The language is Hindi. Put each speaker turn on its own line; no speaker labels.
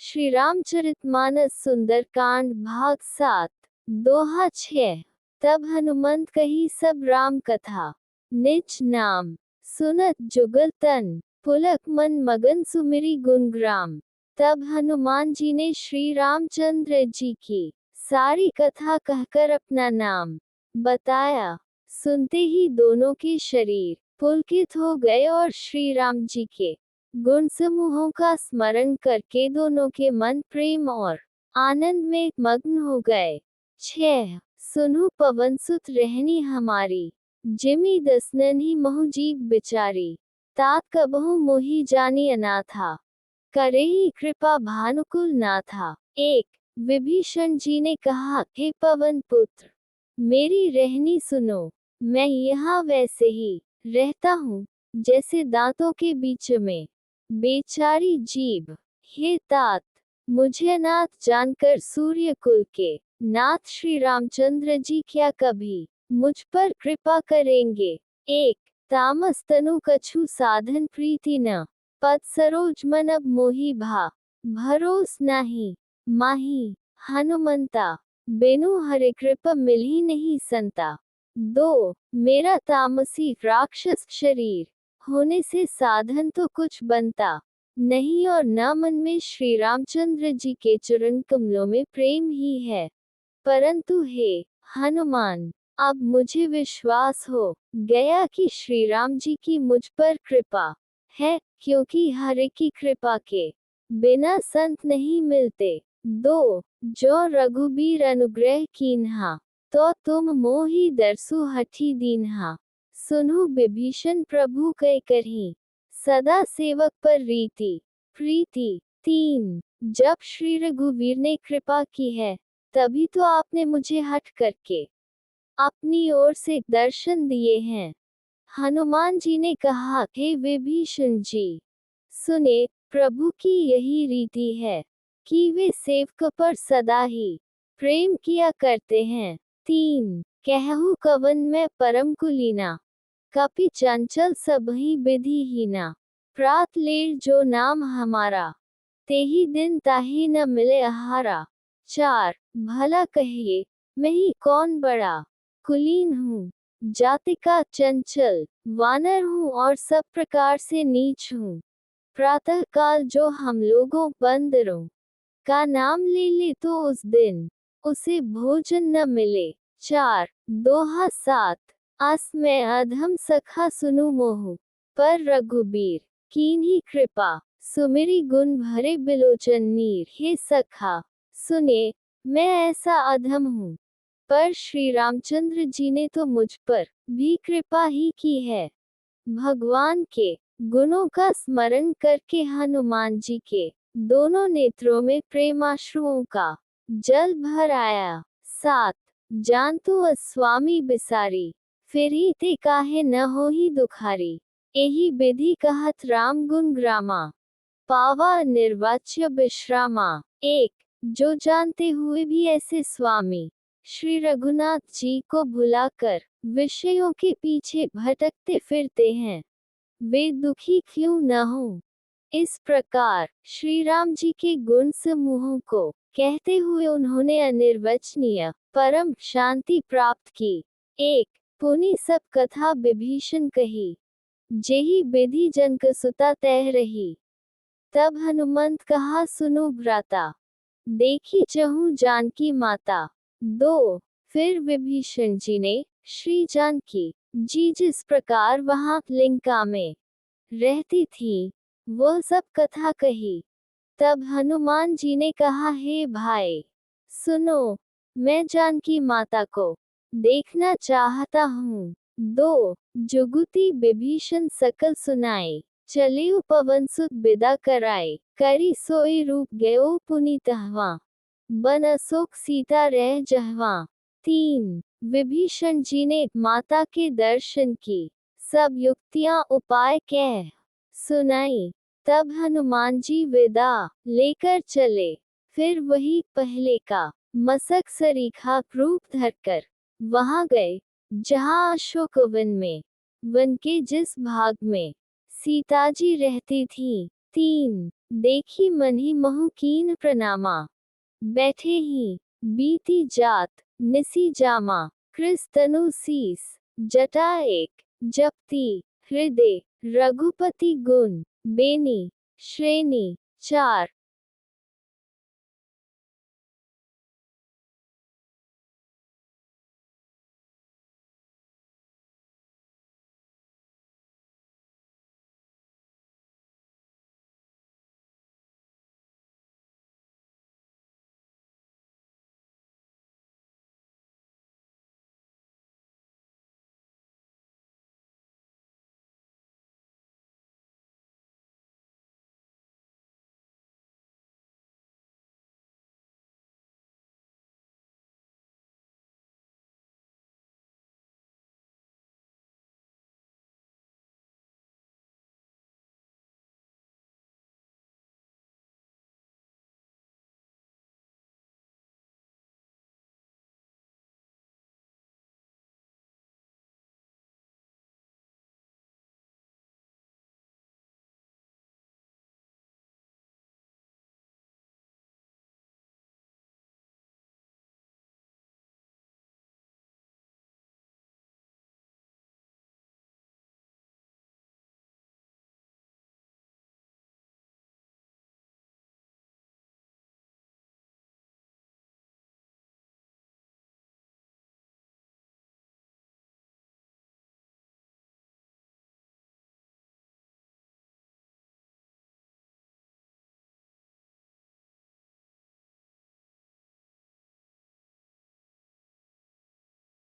श्री रामचरितमानस सुंदरकांड भाग 7 दोहा 6। तब हनुमंत कही सब राम कथा, निज नाम सुनत जुगल तन, पुलक मन मगन सुमिरी गुणग्राम। तब हनुमान जी ने श्री रामचंद्र जी की सारी कथा कहकर अपना नाम बताया। सुनते ही दोनों के शरीर पुलकित हो गए और श्री राम जी के गुण समूहों का स्मरण करके दोनों के मन प्रेम और आनंद में मग्न हो गए। 6 सुनु पवन सुत रहनी हमारी, जिमी दसनन ही महु जीव बिचारी। तात कबहु मोहि जानी अनाथा, करे ही कृपा भानुकुल नाथा। 1 विभीषण जी ने कहा, हे पवन पुत्र, मेरी रहनी सुनो। मैं यहाँ वैसे ही रहता हूँ जैसे दांतों के बीच में बेचारी जीव। हे तात, मुझे नाथ जानकर सूर्य कुल के नाथ श्री रामचंद्र जी क्या कभी मुझ पर कृपा करेंगे। 1 तामस तनु कछु साधन प्रीति न, पद सरोज मन अब मोहि भा। भरोस नाही माही हनुमंता, बिनु हरे कृपा मिलही नहीं संता। 2 मेरा तामसी राक्षस शरीर होने से साधन तो कुछ बनता नहीं और न मन में श्री रामचंद्र जी के चरण कमलों में प्रेम ही है। परंतु हे हनुमान, अब मुझे विश्वास हो गया कि श्री राम जी की मुझ पर कृपा है, क्योंकि हरे की कृपा के बिना संत नहीं मिलते। 2 जो रघुबीर अनुग्रह कीन्हा, तो तुम मोहि दरसु हठी दीन्हा। सुनु विभीषण प्रभु कै करही, सदा सेवक पर रीति प्रीति। 3 जब श्री रघुवीर ने कृपा की है, तभी तो आपने मुझे हट करके अपनी ओर से दर्शन दिए हैं। हनुमान जी ने कहा, हे विभीषण जी, सुने, प्रभु की यही रीति है कि वे सेवक पर सदा ही प्रेम किया करते हैं। 3 कहु कवन मैं परम कुलीना, कपि चंचल सबहि विधिहीना। प्रात लेर जो नाम हमारा, तेहि दिन ताहि न मिले आहारा। 4 भला कहिए, मैं ही कौन बड़ा कुलीन हूँ, जाति का चंचल वानर हूँ और सब प्रकार से नीच हूँ। प्रातः काल जो हम लोगों बंदरों का नाम ले ले तो उस दिन उसे भोजन न मिले। 4 दोहा 7 अस मैं अधम सखा सुनु मोहु, पर रघुबीर कीन्ही कृपा, सुमिरी गुण भरे बिलोचन नीर। हे सखा, सुने, मैं ऐसा अधम हूँ, पर श्री रामचंद्र जी ने तो मुझ पर भी कृपा ही की है। भगवान के गुणों का स्मरण करके हनुमान जी के दोनों नेत्रों में प्रेमाश्रुओं का जल भर आया। 7 जानतु स्वामी बिसारी, फिरही ते काहे न होही दुखारी। एही विधि कहत राम गुण ग्रामा, पावा निर्वाच्य विश्रामा। 1 जो जानते हुए भी ऐसे स्वामी श्री रघुनाथ जी को भुलाकर विषयों के पीछे भटकते फिरते हैं, वे दुखी क्यों न हो। इस प्रकार श्री राम जी के गुण समूहों को कहते हुए उन्होंने अनिर्वचनीय परम शांति प्राप्त की। 1 पुनि सब कथा विभीषण कही, जेहि विधि जनक सुता तह रही। तब हनुमंत कहा, सुनो भ्राता, देखी चहु जानकी माता। 2 फिर विभीषण जी ने श्री जानकी जी जिस प्रकार वहां लंका में रहती थी, वह सब कथा कही। तब हनुमान जी ने कहा, हे भाई सुनो, मैं जानकी माता को देखना चाहता हूँ। 2 जुगुती विभीषण सकल सुनाए, चले पवन सुत विदा कराए। करी सोई रूप गयो पुनीतहवा, बन अशोक सीता रह जहवा। 3 विभीषण जी ने माता के दर्शन की सब युक्तियां उपाय कह सुनाई। तब हनुमान जी विदा लेकर चले। फिर वही पहले का मसक सरीखा रूप धरकर वहां गए जहां अशोक वन के जिस भाग में सीता जी रहती थी। 3 देखी मन्ही महु कीन प्रणामा, बैठे ही बीती जात, निसी जामा, कृस तनु सीस, जटा एक, जपती, हृदय, रघुपति गुण, बेनी, श्रेणी, 4।